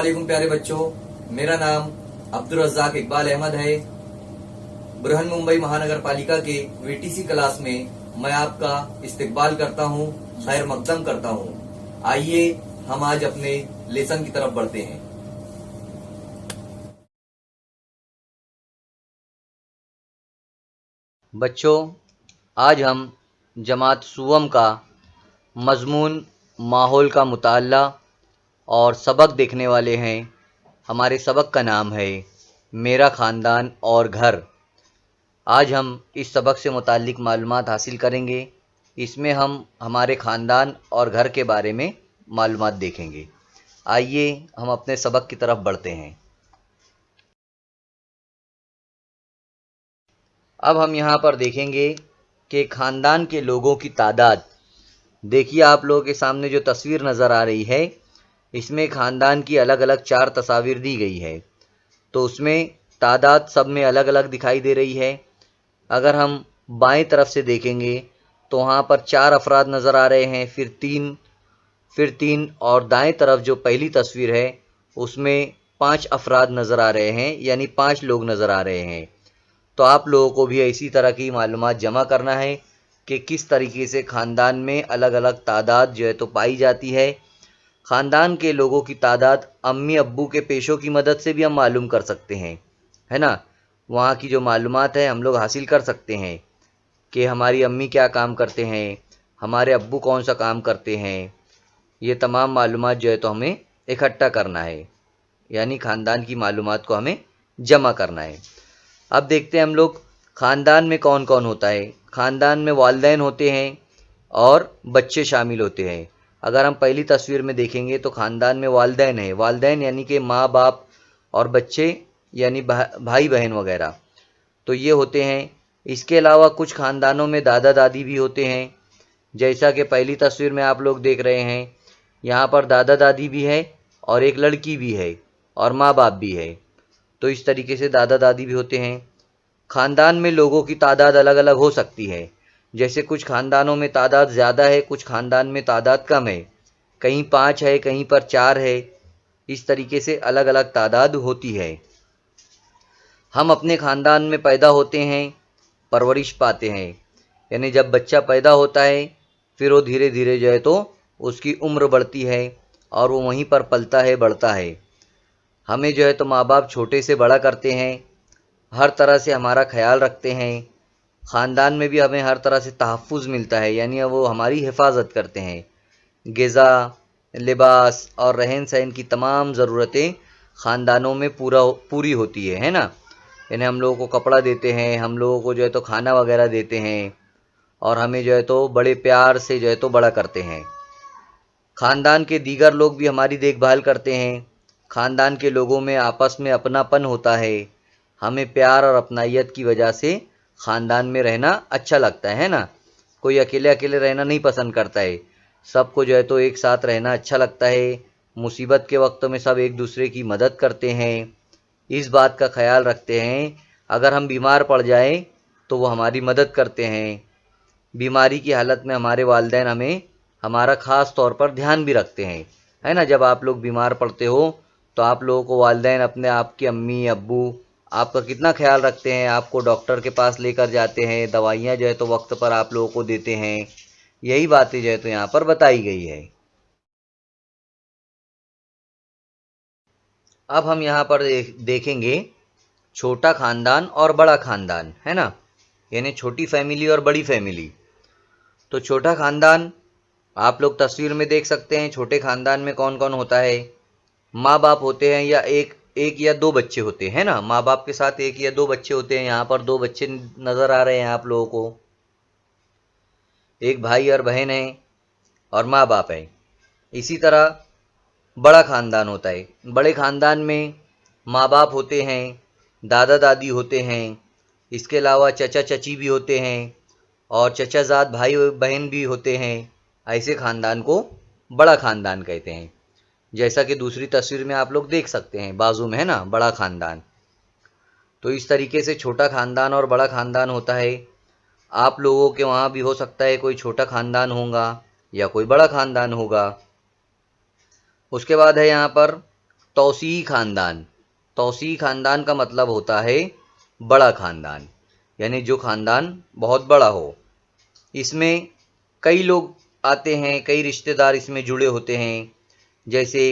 वालेकुम प्यारे बच्चों, मेरा नाम अब्दुल रज़्ज़ाक इकबाल अहमद है। बृहन मुंबई महानगर पालिका के वीटीसी क्लास में मैं आपका इस्तकबाल करता हूँ, खैर मकदम करता हूँ। आइए हम आज अपने लेसन की तरफ बढ़ते हैं। बच्चों, आज हम जमात सुवम का मज़मून माहौल का मुताला और सबक देखने वाले हैं। हमारे सबक का नाम है मेरा ख़ानदान और घर। आज हम इस सबक से मुताल्लिक़ मालूमात हासिल करेंगे। इसमें हम हमारे ख़ानदान और घर के बारे में मालूमात देखेंगे। आइए हम अपने सबक की तरफ बढ़ते हैं। अब हम यहाँ पर देखेंगे कि ख़ानदान के लोगों की तादाद। देखिए, आप लोगों के सामने जो तस्वीर नज़र आ रही है, इसमें ख़ानदान की अलग अलग 4 तस्वीर दी गई है। तो उसमें तादाद सब में अलग अलग दिखाई दे रही है। अगर हम बाएं तरफ से देखेंगे तो वहाँ पर 4 अफराद नज़र आ रहे हैं, फिर तीन और दाएं तरफ जो पहली तस्वीर है उसमें 5 अफराद नज़र आ रहे हैं, यानी 5 लोग नज़र आ रहे हैं। तो आप लोगों को भी इसी तरह की मालूमात जमा करना है कि किस तरीके से ख़ानदान में अलग अलग तादाद जो है तो पाई जाती है। ख़ानदान के लोगों की तादाद अम्मी अब्बू के पेशों की मदद से भी हम मालूम कर सकते हैं, है ना। वहाँ की जो मालूमात है हम लोग हासिल कर सकते हैं कि हमारी अम्मी क्या काम करते हैं, हमारे अब्बू कौन सा काम करते हैं। ये तमाम मालूमात जो है तो हमें इकट्ठा करना है, यानी ख़ानदान की मालूमात को हमें जमा करना है। अब देखते हैं हम लोग ख़ानदान में कौन कौन होता है। ख़ानदान में वालिदैन होते हैं और बच्चे शामिल होते हैं। अगर हम पहली तस्वीर में देखेंगे तो ख़ानदान में वालिदैन है। वालिदैन यानी कि माँ बाप और बच्चे, यानी भाई बहन वगैरह, तो ये होते हैं। इसके अलावा कुछ ख़ानदानों में दादा दादी भी होते हैं, जैसा कि पहली तस्वीर में आप लोग देख रहे हैं। यहाँ पर दादा दादी भी है और एक लड़की भी है और माँ बाप भी है। तो इस तरीके से दादा दादी भी होते हैं। ख़ानदान में लोगों की तादाद अलग अलग हो सकती है। जैसे कुछ ख़ानदानों में तादाद ज़्यादा है, कुछ ख़ानदान में तादाद कम है। कहीं 5 है, कहीं पर 4 है। इस तरीके से अलग अलग तादाद होती है। हम अपने ख़ानदान में पैदा होते हैं, परवरिश पाते हैं, यानी जब बच्चा पैदा होता है फिर वो धीरे धीरे जो है तो उसकी उम्र बढ़ती है और वो वहीं पर पलता है, बढ़ता है। हमें जो है तो माँ बाप छोटे से बड़ा करते हैं, हर तरह से हमारा ख्याल रखते हैं। ख़ानदान में भी हमें हर तरह से तहफ़्फ़ुज़ मिलता है, यानी वो हमारी हिफाजत करते हैं। ग़िज़ा, लिबास और रहन सहन की तमाम ज़रूरतें ख़ानदानों में पूरी होती है ना। यानी हम लोगों को कपड़ा देते हैं, हम लोगों को जो है तो खाना वगैरह देते हैं और हमें जो है तो बड़े प्यार से जो है तो बड़ा करते हैं। ख़ानदान के दीगर लोग भी हमारी देखभाल करते हैं। ख़ानदान के लोगों में आपस में अपनापन होता है। हमें प्यार और अपनाइयत की वजह से ख़ानदान में रहना अच्छा लगता है ना। कोई अकेले अकेले रहना नहीं पसंद करता है, सबको जो है तो एक साथ रहना अच्छा लगता है। मुसीबत के वक्त में सब एक दूसरे की मदद करते हैं, इस बात का ख्याल रखते हैं। अगर हम बीमार पड़ जाएं तो वो हमारी मदद करते हैं। बीमारी की हालत में हमारे वालिदैन हमें हमारा ख़ास तौर पर ध्यान भी रखते हैं, है ना। जब आप लोग बीमार पड़ते हो तो आप लोगों को वालिदैन अपने आपकी अम्मी अब्बू आपका कितना ख्याल रखते हैं, आपको डॉक्टर के पास लेकर जाते हैं, दवाइयाँ जो है तो वक्त पर आप लोगों को देते हैं। यही बातें जो है तो यहाँ पर बताई गई है। अब हम यहाँ पर देखेंगे छोटा ख़ानदान और बड़ा ख़ानदान, है ना, यानी छोटी फैमिली और बड़ी फैमिली। तो छोटा ख़ानदान आप लोग तस्वीर में देख सकते हैं। छोटे ख़ानदान में कौन कौन होता है। माँ बाप होते हैं या एक या दो बच्चे होते हैं ना। माँ बाप के साथ एक या दो बच्चे होते हैं। यहाँ पर 2 बच्चे नज़र आ रहे हैं आप लोगों को। एक भाई और बहन है और माँ बाप है। इसी तरह बड़ा ख़ानदान होता है। बड़े ख़ानदान में माँ बाप होते हैं, दादा दादी होते हैं, इसके अलावा चचा चची भी होते हैं और चचाजाद भाई बहन भी होते हैं। ऐसे ख़ानदान को बड़ा ख़ानदान कहते हैं। जैसा कि दूसरी तस्वीर में आप लोग देख सकते हैं, बाजू में है ना बड़ा ख़ानदान। तो इस तरीके से छोटा ख़ानदान और बड़ा ख़ानदान होता है। आप लोगों के वहाँ भी हो सकता है कोई छोटा ख़ानदान होगा या कोई बड़ा ख़ानदान होगा। उसके बाद है यहाँ पर तौसीई खानदान। तौसीई खानदान का मतलब होता है बड़ा खानदान, यानी जो खानदान बहुत बड़ा हो। इसमें कई लोग आते हैं, कई रिश्तेदार इसमें जुड़े होते हैं, जैसे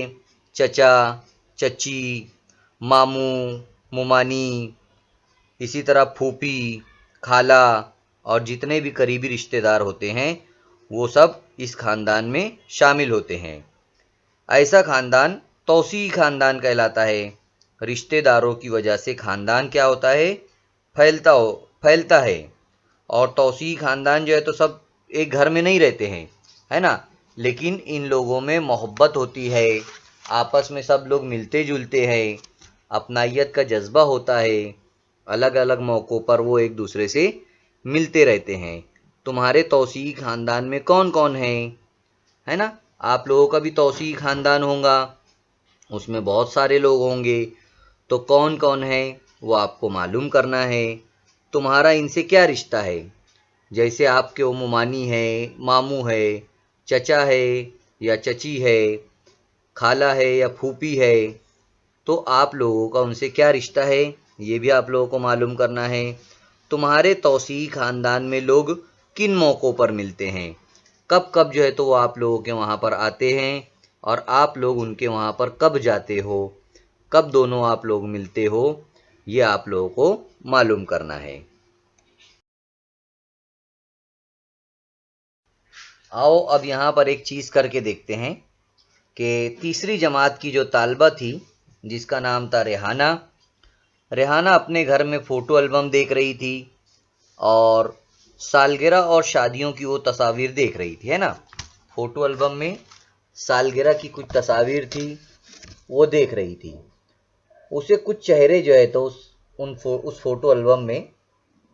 चचा, चची, मामू, मुमानी, इसी तरह फूफी, खाला और जितने भी करीबी रिश्तेदार होते हैं वो सब इस खानदान में शामिल होते हैं। ऐसा खानदान तौसीई खानदान कहलाता है। रिश्तेदारों की वजह से खानदान क्या होता है, फैलता है। और तौसीई खानदान जो है तो सब एक घर में नहीं रहते हैं, है ना, लेकिन इन लोगों में मोहब्बत होती है, आपस में सब लोग मिलते जुलते हैं, अपनाइयत का जज्बा होता है, अलग अलग मौक़ों पर वो एक दूसरे से मिलते रहते हैं। तुम्हारे तौसीई खानदान में कौन कौन है ना, आप लोगों का भी तौसीई खानदान होगा, उसमें बहुत सारे लोग होंगे, तो कौन कौन है वो आपको मालूम करना है। तुम्हारा इनसे क्या रिश्ता है, जैसे आपके वो मुमानी है, मामू है, चचा है या चची है, खाला है या फूफी है, तो आप लोगों का उनसे क्या रिश्ता है ये भी आप लोगों को मालूम करना है। तुम्हारे तौसीई खानदान में लोग किन मौक़ों पर मिलते हैं, कब कब जो है तो वो आप लोगों के वहाँ पर आते हैं और आप लोग उनके वहाँ पर कब जाते हो, कब दोनों आप लोग मिलते हो, ये आप लोगों को मालूम करना है। आओ अब यहाँ पर एक चीज़ करके देखते हैं कि तीसरी जमात की जो तालबा थी जिसका नाम था रेहाना, रेहाना अपने घर में फ़ोटो एल्बम देख रही थी और सालगिरह और शादियों की वो तस्वीर देख रही थी, है ना। फ़ोटो एल्बम में सालगिरह की कुछ तस्वीर थी, वो देख रही थी। उसे कुछ चेहरे जो है तो उस फ़ोटो एल्बम में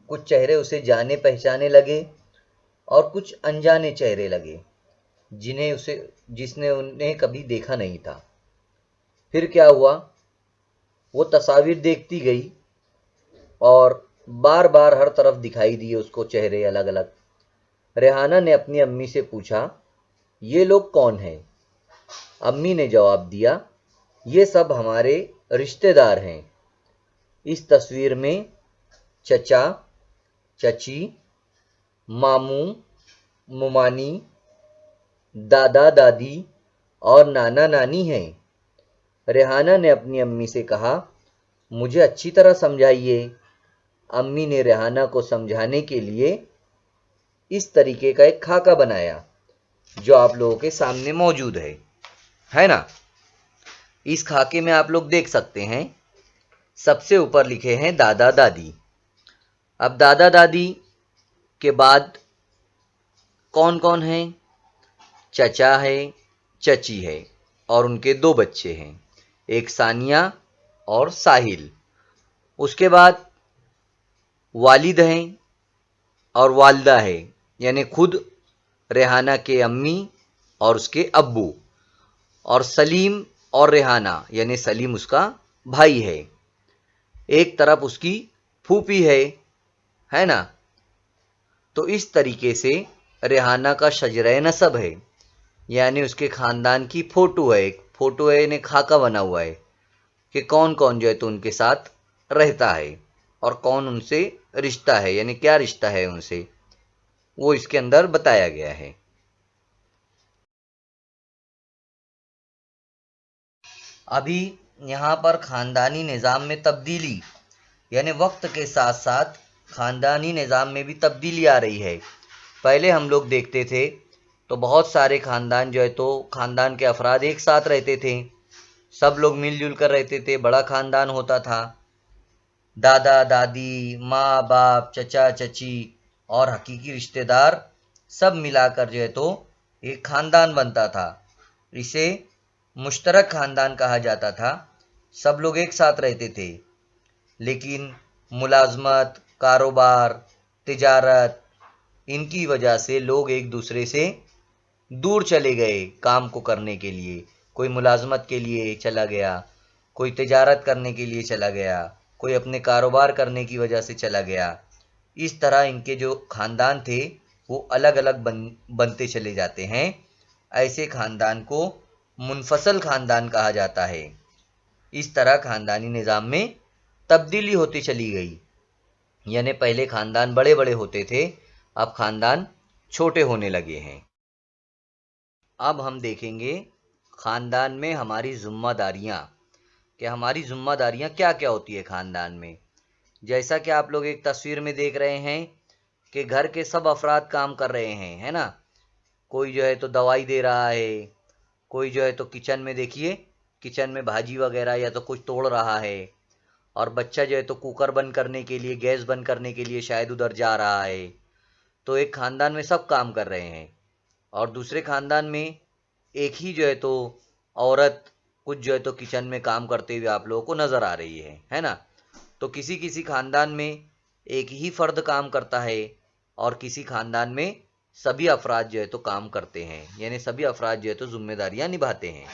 कुछ चेहरे उसे जाने पहचाने लगे और कुछ अनजाने चेहरे लगे जिसने उन्हें कभी देखा नहीं था। फिर क्या हुआ, वो तस्वीर देखती गई और बार बार हर तरफ दिखाई दिए उसको चेहरे अलग अलग। रेहाना ने अपनी अम्मी से पूछा, ये लोग कौन हैं? अम्मी ने जवाब दिया, ये सब हमारे रिश्तेदार हैं। इस तस्वीर में चचा, चची, मामू, मुमानी, दादा दादी और नाना नानी हैं। रेहाना ने अपनी अम्मी से कहा, मुझे अच्छी तरह समझाइए। अम्मी ने रेहाना को समझाने के लिए इस तरीके का एक खाका बनाया जो आप लोगों के सामने मौजूद है ना। इस खाके में आप लोग देख सकते हैं सबसे ऊपर लिखे हैं दादा दादी। अब दादा दादी के बाद कौन कौन है? चचा है, चची है और उनके 2 बच्चे हैं, एक सानिया और साहिल। उसके बाद वालिद हैं और वालदा है, यानी खुद रेहाना के अम्मी और उसके अब्बू, और सलीम और रेहाना यानी सलीम उसका भाई है। एक तरफ उसकी फूफी है ना। तो इस तरीके से रेहाना का शजरे नसब है, यानी उसके ख़ानदान की फ़ोटो है, एक फ़ोटो है यानी खाका बना हुआ है कि कौन कौन जो है तो उनके साथ रहता है और कौन उनसे रिश्ता है, यानी क्या रिश्ता है उनसे, वो इसके अंदर बताया गया है। अभी यहाँ पर ख़ानदानी निज़ाम में तब्दीली, यानी वक्त के साथ साथ ख़ानदानी निज़ाम में भी तब्दीली आ रही है। पहले हम लोग देखते थे तो बहुत सारे ख़ानदान जो है तो ख़ानदान के अफराद एक साथ रहते थे, सब लोग मिलजुल कर रहते थे, बड़ा ख़ानदान होता था। दादा दादी, माँ बाप, चचा चची और हकीकी रिश्तेदार सब मिलाकर जो है तो एक ख़ानदान बनता था। इसे मुश्तरक ख़ानदान कहा जाता था। सब लोग एक साथ रहते थे, लेकिन मुलाजमत, कारोबार, तिजारत, इनकी वजह से लोग एक दूसरे से दूर चले गए काम को करने के लिए। कोई मुलाजमत के लिए चला गया, कोई तिजारत करने के लिए चला गया, कोई अपने कारोबार करने की वजह से चला गया। इस तरह इनके जो ख़ानदान थे वो अलग अलग बनते चले जाते हैं। ऐसे ख़ानदान को मुनफसल ख़ानदान कहा जाता है। इस तरह खानदानी निज़ाम में तब्दीली होती चली गई। यानी पहले खानदान बड़े बड़े होते थे, अब खानदान छोटे होने लगे हैं। अब हम देखेंगे खानदान में हमारी जिम्मेदारियां, कि हमारी जिम्मेदारियां क्या क्या होती है खानदान में। जैसा कि आप लोग एक तस्वीर में देख रहे हैं कि घर के सब अफराद काम कर रहे हैं, है ना। कोई जो है तो दवाई दे रहा है, कोई जो है तो किचन में देखिए, किचन में भाजी वगैरह या तो कुछ तोड़ रहा है, और बच्चा जो है तो कुकर बंद करने के लिए, गैस बंद करने के लिए शायद उधर जा रहा है। तो एक खानदान में सब काम कर रहे हैं, और दूसरे खानदान में एक ही जो है तो औरत कुछ जो है तो किचन में काम करते हुए आप लोगों को नजर आ रही है ना। तो किसी किसी खानदान में एक ही फर्द काम करता है, और किसी खानदान में सभी अफराद जो है तो काम करते हैं, यानी सभी अफराद जो है तो जिम्मेदारियां निभाते हैं।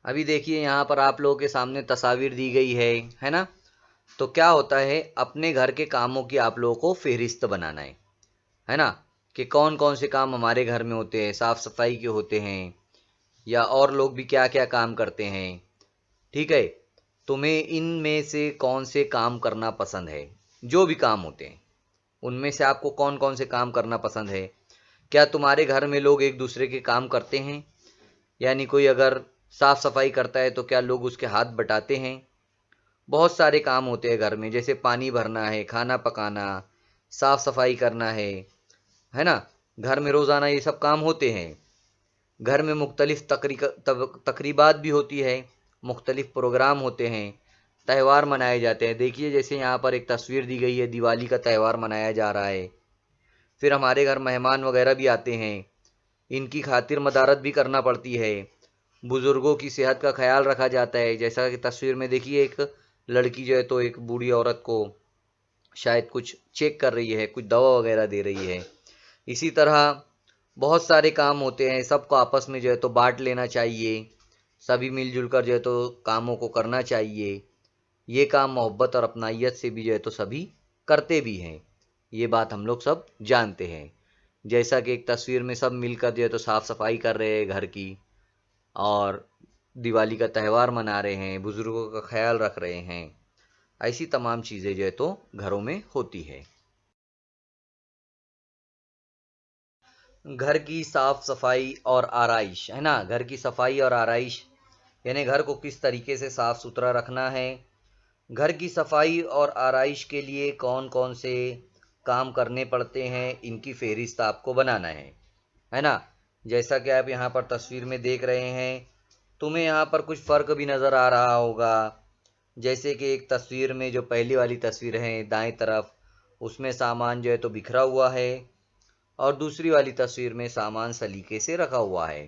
अभी देखिए यहाँ पर आप लोगों के सामने तस्वीर दी गई है ना। तो क्या होता है, अपने घर के कामों की आप लोगों को फेहरिस्त बनाना है ना, कि कौन कौन से काम हमारे घर में होते हैं, साफ सफाई के होते हैं, या और लोग भी क्या क्या काम करते हैं। ठीक है, तुम्हें इनमें से कौन से काम करना पसंद है, जो भी काम होते हैं उनमें से आपको कौन कौन से काम करना पसंद है। क्या तुम्हारे घर में लोग एक दूसरे के काम करते हैं, यानी कोई अगर साफ सफाई करता है तो क्या लोग उसके हाथ बटाते हैं। बहुत सारे काम होते हैं घर में, जैसे पानी भरना है, खाना पकाना, साफ सफाई करना है ना। घर में रोज़ाना ये सब काम होते हैं। घर में मुख्तलिफ तकरीबात भी होती है, मुख्तलिफ प्रोग्राम होते हैं, त्यौहार मनाए जाते हैं। देखिए जैसे यहाँ पर एक तस्वीर दी गई है, दिवाली का त्यौहार मनाया जा रहा है। फिर हमारे घर मेहमान वगैरह भी आते हैं, इनकी खातिर मदारत भी करना पड़ती है। बुज़ुर्गों की सेहत का ख्याल रखा जाता है, जैसा कि तस्वीर में देखिए एक लड़की जो है तो एक बूढ़ी औरत को शायद कुछ चेक कर रही है, कुछ दवा वगैरह दे रही है। इसी तरह बहुत सारे काम होते हैं, सबको आपस में जो है तो बांट लेना चाहिए, सभी मिलजुल कर जो है तो कामों को करना चाहिए। ये काम मोहब्बत और अपनाइयत से भी जो है तो सभी करते भी हैं, ये बात हम लोग सब जानते हैं। जैसा कि एक तस्वीर में सब मिलकर जो है तो साफ सफाई कर रहे हैं घर की, और दिवाली का त्यौहार मना रहे हैं, बुजुर्गों का ख्याल रख रहे हैं। ऐसी तमाम चीज़ें जो है तो घरों में होती है। घर की साफ सफाई और आराइश, है ना। घर की सफाई और आराइश यानी घर को किस तरीके से साफ सुथरा रखना है। घर की सफाई और आराइश के लिए कौन कौन से काम करने पड़ते हैं, इनकी फहरिस्त आपको बनाना है ना। जैसा कि आप यहाँ पर तस्वीर में देख रहे हैं, तुम्हें यहाँ पर कुछ फ़र्क भी नज़र आ रहा होगा। जैसे कि एक तस्वीर में जो पहली वाली तस्वीर है दाएं तरफ, उसमें सामान जो है तो बिखरा हुआ है, और दूसरी वाली तस्वीर में सामान सलीके से रखा हुआ है।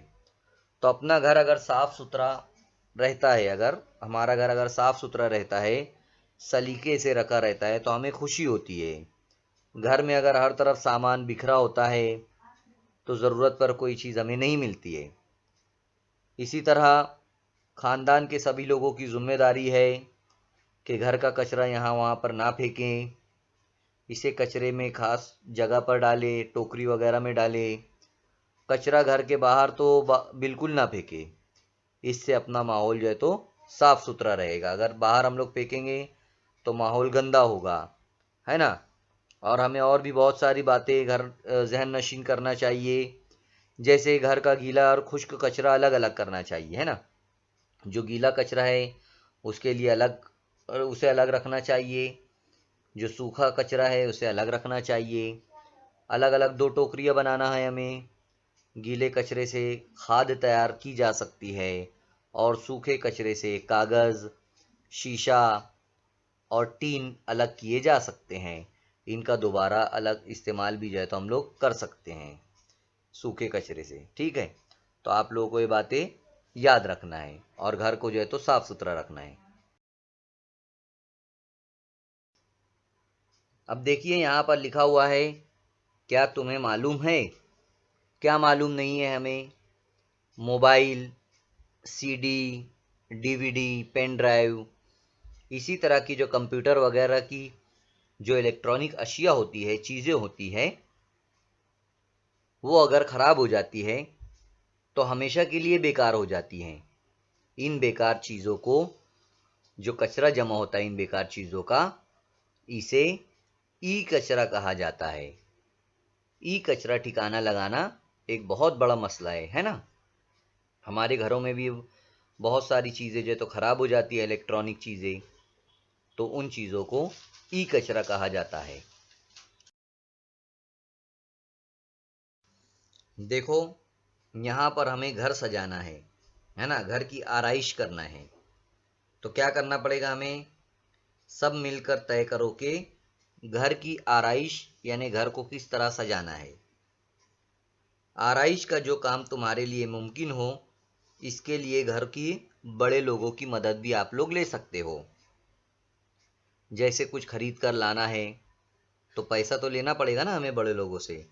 तो अपना घर अगर साफ़ सुथरा रहता है, अगर हमारा घर अगर साफ़ सुथरा रहता है, सलीके से रखा रहता है, तो हमें खुशी होती है। घर में अगर हर तरफ सामान बिखरा होता है तो ज़रूरत पर कोई चीज़ हमें नहीं मिलती है। इसी तरह ख़ानदान के सभी लोगों की जिम्मेदारी है कि घर का कचरा यहाँ वहाँ पर ना फेंकें, इसे कचरे में खास जगह पर डालें, टोकरी वगैरह में डालें। कचरा घर के बाहर तो बिल्कुल ना फेंके, इससे अपना माहौल जो है तो साफ़ सुथरा रहेगा। अगर बाहर हम लोग फेंकेंगे तो माहौल गंदा होगा, है ना। और हमें और भी बहुत सारी बातें घर जहन नशीन करना चाहिए, जैसे घर का गीला और खुश्क कचरा अलग अलग करना चाहिए, है ना। जो गीला कचरा है उसके लिए अलग, उसे अलग रखना चाहिए। जो सूखा कचरा है उसे अलग रखना चाहिए। अलग अलग दो टोकरियाँ बनाना है हमें। गीले कचरे से खाद तैयार की जा सकती है, और सूखे कचरे से कागज़, शीशा और टीन अलग किए जा सकते हैं। इनका दोबारा अलग इस्तेमाल भी जो है तो हम लोग कर सकते हैं सूखे कचरे से। ठीक है, तो आप लोगों को ये बातें याद रखना है, और घर को जो है तो साफ सुथरा रखना है। अब देखिए यहाँ पर लिखा हुआ है, क्या तुम्हें मालूम है। क्या मालूम नहीं है हमें। Mobile, CD, DVD, pen drive, इसी तरह की जो कंप्यूटर वगैरह की जो इलेक्ट्रॉनिक अशिया होती है, चीज़ें होती है, वो अगर ख़राब हो जाती है तो हमेशा के लिए बेकार हो जाती हैं। इन बेकार चीज़ों को, जो कचरा जमा होता है इन बेकार चीज़ों का, इसे ई कचरा कहा जाता है। ई कचरा ठिकाना लगाना एक बहुत बड़ा मसला है ना। हमारे घरों में भी बहुत सारी चीज़ें जो तो ख़राब हो जाती है, इलेक्ट्रॉनिक चीज़ें, तो उन चीज़ों को ई कचरा कहा जाता है। देखो, यहाँ पर हमें घर सजाना है ना, घर की आराइश करना है। तो क्या करना पड़ेगा हमें? सब मिलकर तय करो कि घर की आराइश यानी घर को किस तरह सजाना है। आराइश का जो काम तुम्हारे लिए मुमकिन हो, इसके लिए घर की बड़े लोगों की मदद भी आप लोग ले सकते हो। जैसे कुछ खरीद कर लाना है तो पैसा तो लेना पड़ेगा ना हमें बड़े लोगों से,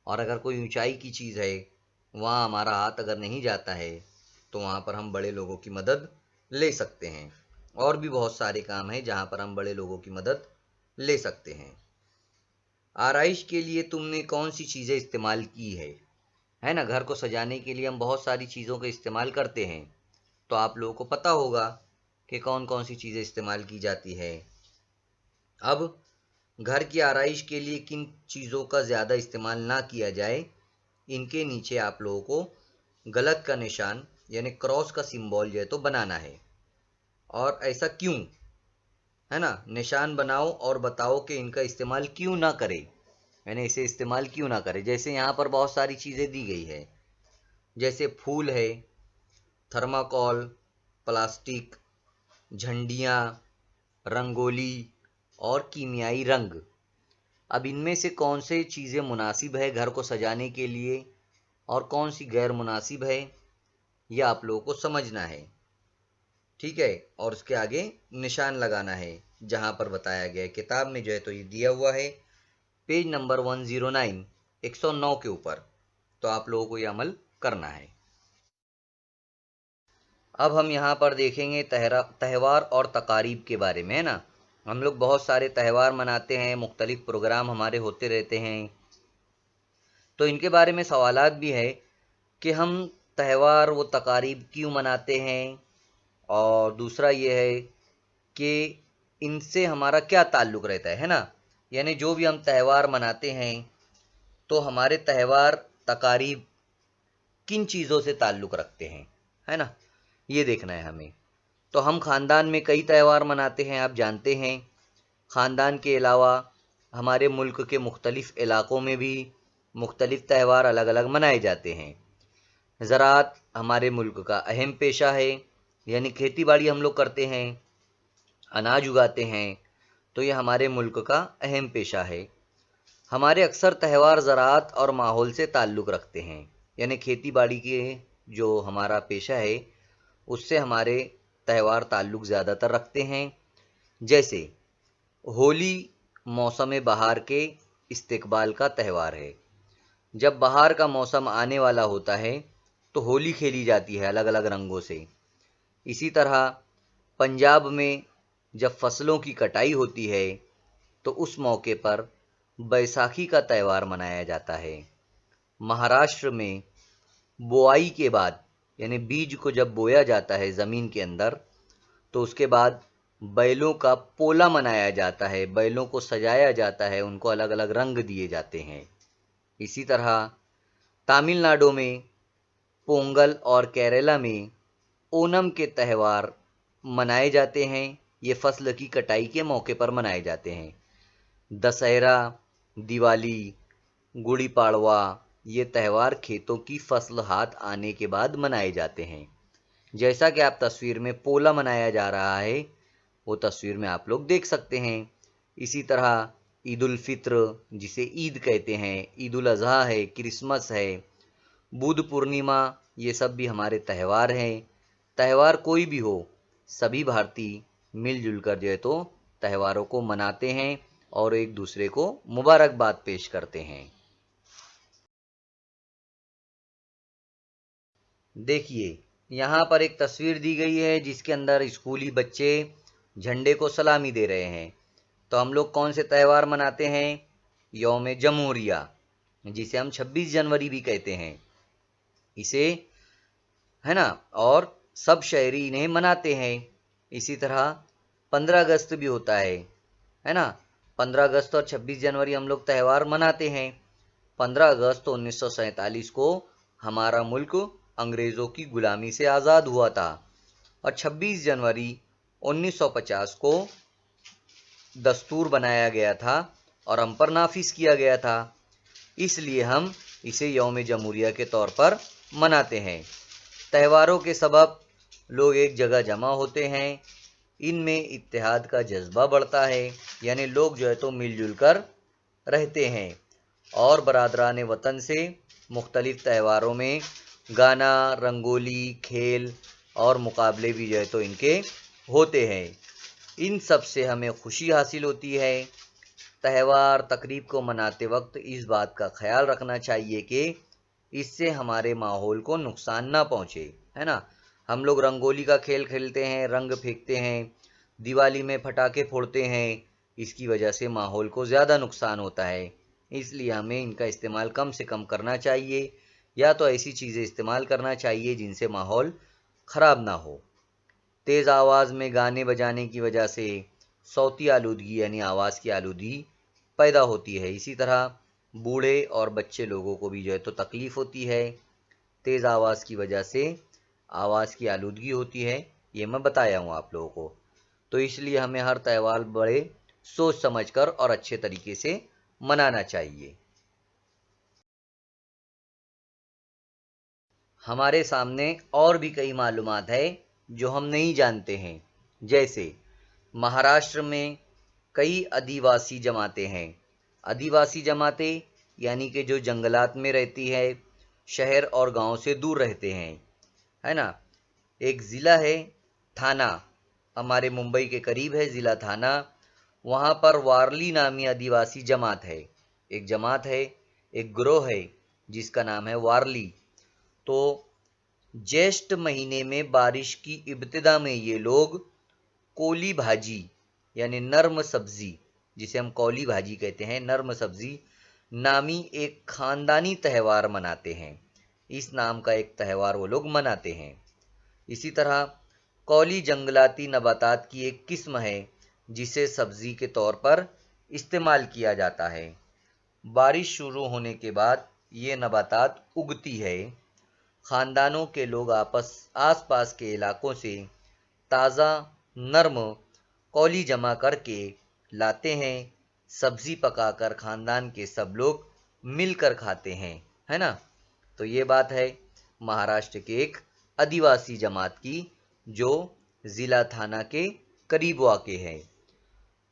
और अगर कोई ऊंचाई की चीज़ है, वहाँ हमारा हाथ अगर नहीं जाता है, तो वहाँ पर हम बड़े लोगों की मदद ले सकते हैं। और भी बहुत सारे काम हैं जहाँ पर हम बड़े लोगों की मदद ले सकते हैं। आराइश के लिए तुमने कौन सी चीज़ें इस्तेमाल की है ना। घर को सजाने के लिए हम बहुत सारी चीज़ों का इस्तेमाल करते हैं, तो आप लोगों को पता होगा कि कौन कौन सी चीज़ें इस्तेमाल की जाती है। अब घर की आराइश के लिए किन चीज़ों का ज़्यादा इस्तेमाल ना किया जाए, इनके नीचे आप लोगों को गलत का निशान यानी क्रॉस का सिंबल जो है तो बनाना है। और ऐसा क्यों, है ना, निशान बनाओ और बताओ कि इनका इस्तेमाल क्यों ना करें, यानी इसे इस्तेमाल क्यों ना करें। जैसे यहाँ पर बहुत सारी चीज़ें दी गई है, जैसे फूल है, थर्माकोल, प्लास्टिक, झंडियाँ, रंगोली और कीमियाई रंग। अब इनमें से कौन से चीज़ें मुनासिब है घर को सजाने के लिए और कौन सी गैर मुनासिब है, यह आप लोगों को समझना है, ठीक है। और उसके आगे निशान लगाना है जहाँ पर बताया गया है। किताब में जो है तो ये दिया हुआ है, पेज नंबर 109 109 के ऊपर। तो आप लोगों को ये अमल करना है। अब हम यहाँ पर देखेंगे त्यौहार और तकारीब के बारे में, है ना। हम लोग बहुत सारे त्यौहार मनाते हैं, मुख्तलिफ प्रोग्राम हमारे होते रहते हैं, तो इनके बारे में सवालात भी है कि हम त्यौहार व तकारीब क्यों मनाते हैं, और दूसरा ये है कि इनसे हमारा क्या ताल्लुक़ रहता है ना। यानी जो भी हम त्यौहार मनाते हैं, तो हमारे त्यौहार तकारीब किन चीज़ों से ताल्लुक़ रखते हैं, है ना, ये देखना है हमें। तो हम ख़ानदान में कई त्यौहार मनाते हैं, आप जानते हैं। ख़ानदान के अलावा हमारे मुल्क के मुख्तलिफ़ इलाक़ों में भी मुख्तलिफ़ त्यौहार अलग अलग मनाए जाते हैं। ज़राअत हमारे मुल्क का अहम पेशा है, यानी खेती बाड़ी हम लोग करते हैं, अनाज उगाते हैं, तो ये हमारे मुल्क का अहम पेशा है। हमारे अक्सर त्यौहार ज़राअत और माहौल से ताल्लुक़ रखते हैं, यानी खेती बाड़ी के जो हमारा पेशा है उससे हमारे त्यौहार ताल्लुक़ ज़्यादातर रखते हैं। जैसे होली मौसम बहार के इस्तकबाल का त्यौहार है। जब बहार का मौसम आने वाला होता है तो होली खेली जाती है अलग अलग रंगों से। इसी तरह पंजाब में जब फसलों की कटाई होती है तो उस मौके पर बैसाखी का त्यौहार मनाया जाता है। महाराष्ट्र में बुआई के बाद, यानी बीज को जब बोया जाता है ज़मीन के अंदर, तो उसके बाद बैलों का पोला मनाया जाता है, बैलों को सजाया जाता है, उनको अलग अलग रंग दिए जाते हैं। इसी तरह तमिलनाडु में पोंगल और केरला में ओणम के त्यौहार मनाए जाते हैं। ये फसल की कटाई के मौके पर मनाए जाते हैं। दशहरा, दिवाली, गुड़ी पाड़वा, ये त्यौहार खेतों की फसल हाथ आने के बाद मनाए जाते हैं। जैसा कि आप तस्वीर में पोला मनाया जा रहा है, वो तस्वीर में आप लोग देख सकते हैं। इसी तरह ईद उल फित्र, जिसे ईद कहते हैं, ईद उल अज़हा है, क्रिसमस है, बुद्ध पूर्णिमा, ये सब भी हमारे त्यौहार हैं। त्यौहार कोई भी हो, सभी भारतीय मिलजुल कर जो है तो त्योहारों को मनाते हैं और एक दूसरे को मुबारकबाद पेश करते हैं। देखिए, यहाँ पर एक तस्वीर दी गई है जिसके अंदर स्कूली बच्चे झंडे को सलामी दे रहे हैं। तो हम लोग कौन से त्यौहार मनाते हैं? यौम जमहूरिया, जिसे हम 26 जनवरी भी कहते हैं। इसे है ना। और सब शहरी इन्हें मनाते हैं। इसी तरह 15 अगस्त भी होता है ना। 15 अगस्त और 26 जनवरी हम लोग त्यौहार मनाते हैं। 15 अगस्त 1947 को हमारा मुल्क अंग्रेज़ों की गुलामी से आज़ाद हुआ था और 26 जनवरी 1950 को दस्तूर बनाया गया था और हम पर नाफिज किया गया था। इसलिए हम इसे यौम जमहूरिया के तौर पर मनाते हैं। त्योहारों के सबब लोग एक जगह जमा होते हैं, इनमें इत्तेहाद का जज्बा बढ़ता है, यानी लोग जो है तो मिलजुल कर रहते हैं। और बरादरान वतन से मुख्तलिफ त्योहारों में गाना, रंगोली, खेल और मुकाबले भी जो है तो इनके होते हैं। इन सब से हमें खुशी हासिल होती है। त्यौहार तकरीब को मनाते वक्त इस बात का ख्याल रखना चाहिए कि इससे हमारे माहौल को नुकसान ना पहुँचे, है ना। हम लोग रंगोली का खेल खेलते हैं, रंग फेंकते हैं, दिवाली में पटाखे फोड़ते हैं, इसकी वजह से माहौल को ज़्यादा नुकसान होता है। इसलिए हमें इनका इस्तेमाल कम से कम करना चाहिए, या तो ऐसी चीज़ें इस्तेमाल करना चाहिए जिनसे माहौल ख़राब ना हो। तेज़ आवाज़ में गाने बजाने की वजह से सौती आलूदगी यानी आवाज़ की आलूदगी पैदा होती है। इसी तरह बूढ़े और बच्चे लोगों को भी जो है तो तकलीफ़ होती है। तेज़ आवाज़ की वजह से आवाज़ की आलूदगी होती है, ये मैं बताया हूँ आप लोगों को। तो इसलिए हमें हर त्यौहार बड़े सोच समझकर और अच्छे तरीके से मनाना चाहिए। हमारे सामने और भी कई मालूमात है जो हम नहीं जानते हैं। जैसे महाराष्ट्र में कई आदिवासी जमातें हैं। आदिवासी जमातें यानी कि जो जंगलात में रहती है, शहर और गांव से दूर रहते हैं, है ना। एक ज़िला है थाना, हमारे मुंबई के करीब है ज़िला थाना। वहाँ पर वारली नामी आदिवासी जमात है। एक जमात है, एक ग्रोह है जिसका नाम है वारली। तो ज्येष्ठ महीने में बारिश की इब्तिदा में ये लोग कोली भाजी यानी नर्म सब्जी, जिसे हम कौली भाजी कहते हैं, नर्म सब्जी नामी एक खानदानी त्यौहार मनाते हैं। इस नाम का एक त्यौहार वो लोग मनाते हैं। इसी तरह कौली जंगलाती नबातात की एक किस्म है जिसे सब्जी के तौर पर इस्तेमाल किया जाता है। बारिश शुरू होने के बाद ये नबातात उगती है। खानदानों के लोग आसपास के इलाकों से ताज़ा नर्म कौली जमा करके लाते हैं। सब्जी पकाकर खानदान के सब लोग मिलकर खाते हैं, है ना। तो ये बात है महाराष्ट्र के एक आदिवासी जमात की जो ज़िला थाना के करीब वाक़ है।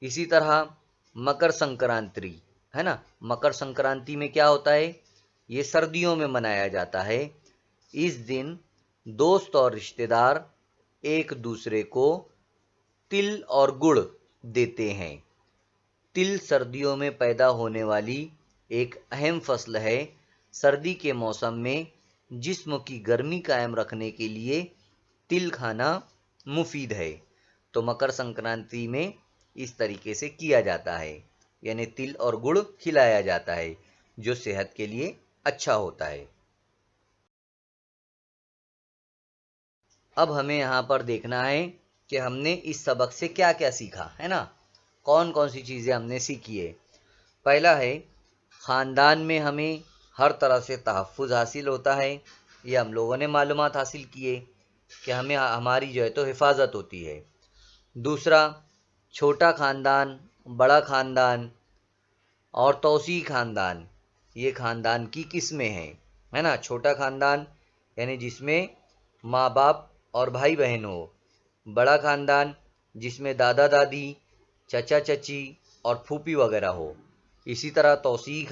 इसी तरह मकर संक्रांति, है ना। मकर संक्रांति में क्या होता है, ये सर्दियों में मनाया जाता है। इस दिन दोस्त और रिश्तेदार एक दूसरे को तिल और गुड़ देते हैं। तिल सर्दियों में पैदा होने वाली एक अहम फसल है। सर्दी के मौसम में जिस्म की गर्मी कायम रखने के लिए तिल खाना मुफीद है। तो मकर संक्रांति में इस तरीके से किया जाता है, यानी तिल और गुड़ खिलाया जाता है जो सेहत के लिए अच्छा होता है। अब हमें यहाँ पर देखना है कि हमने इस सबक से क्या क्या सीखा, है ना। कौन कौन सी चीज़ें हमने सीखी है। पहला है, ख़ानदान में हमें हर तरह से तहफ़्फ़ुज़ हासिल होता है। ये हम लोगों ने मालूमात हासिल किए कि हमें हमारी जो है तो हिफाजत होती है। दूसरा, छोटा ख़ानदान, बड़ा ख़ानदान और तौसीई ख़ानदान, ये ख़ानदान की किस्में हैं, है ना। छोटा ख़ानदान यानी जिसमें माँ बाप और भाई बहन हो। बड़ा ख़ानदान जिसमें दादा दादी, चचा चची और फूफी वगैरह हो। इसी तरह तौसीई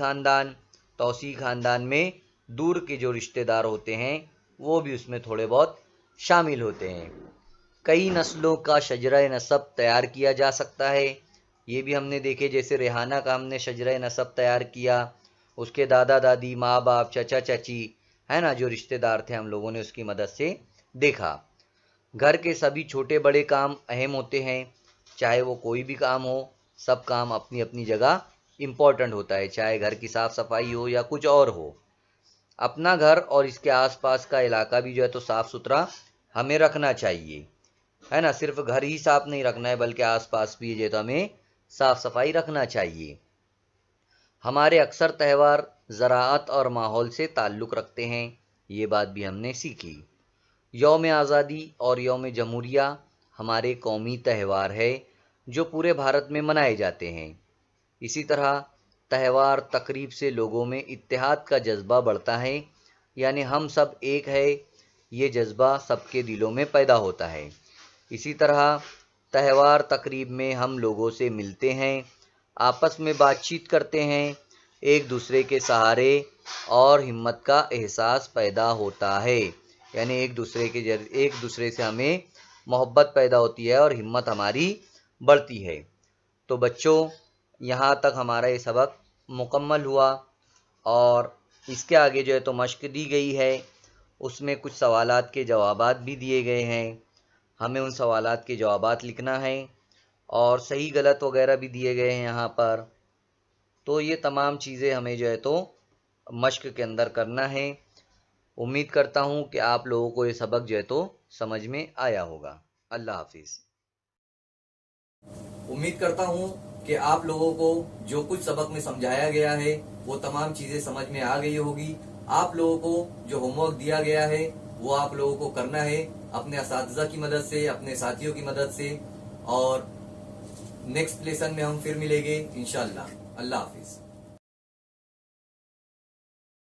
ख़ानदान में दूर के जो रिश्तेदार होते हैं वो भी उसमें थोड़े बहुत शामिल होते हैं। कई नस्लों का शजरा नसब तैयार किया जा सकता है, ये भी हमने देखे। जैसे रेहाना का हमने शजरा नसब तैयार किया, उसके दादा दादी, माँ बाप, चचा चाची, है ना, जो रिश्तेदार थे, हम लोगों ने उसकी मदद से देखा। घर के सभी छोटे बड़े काम अहम होते हैं, चाहे वो कोई भी काम हो, सब काम अपनी अपनी जगह इम्पोर्टेंट होता है, चाहे घर की साफ़ सफाई हो या कुछ और हो। अपना घर और इसके आसपास का इलाका भी जो है तो साफ सुथरा हमें रखना चाहिए, है ना। सिर्फ घर ही साफ नहीं रखना है बल्कि आसपास भी जो है तो हमें साफ सफाई रखना चाहिए। हमारे अक्सर त्यौहार ज़राअत और माहौल से ताल्लुक़ रखते हैं, ये बात भी हमने सीखी। यौम आज़ादी और यौम जमहूरिया हमारे कौमी त्यौहार है जो पूरे भारत में मनाए जाते हैं। इसी तरह त्यौहार तकरीब से लोगों में इत्तेहाद का जज्बा बढ़ता है, यानी हम सब एक है, ये जज्बा सबके दिलों में पैदा होता है। इसी तरह त्यौहार तकरीब में हम लोगों से मिलते हैं, आपस में बातचीत करते हैं, एक दूसरे के सहारे और हिम्मत का एहसास पैदा होता है, यानी एक दूसरे से हमें मोहब्बत पैदा होती है और हिम्मत हमारी बढ़ती है। तो बच्चों, यहाँ तक हमारा ये सबक मुकम्मल हुआ और इसके आगे जो है तो मश्क दी गई है, उसमें कुछ सवालात के जवाबात भी दिए गए हैं। हमें उन सवालात के जवाबात लिखना है और सही गलत वगैरह भी दिए गए हैं यहाँ पर। तो ये तमाम चीज़ें हमें जो है तो मश्क के अंदर करना है। उम्मीद करता हूँ कि आप लोगों को ये सबक जो है तो समझ में आया होगा। अल्लाह हाफिज़। उम्मीद करता हूँ कि आप लोगों को जो कुछ सबक में समझाया गया है वो तमाम चीजें समझ में आ गई होगी। आप लोगों को जो होमवर्क दिया गया है वो आप लोगों को करना है अपने असातिज़ा की मदद से, अपने साथियों की मदद से। और नेक्स्ट लेसन में हम फिर मिलेंगे इंशाअल्लाह। अल्लाह हाफिज।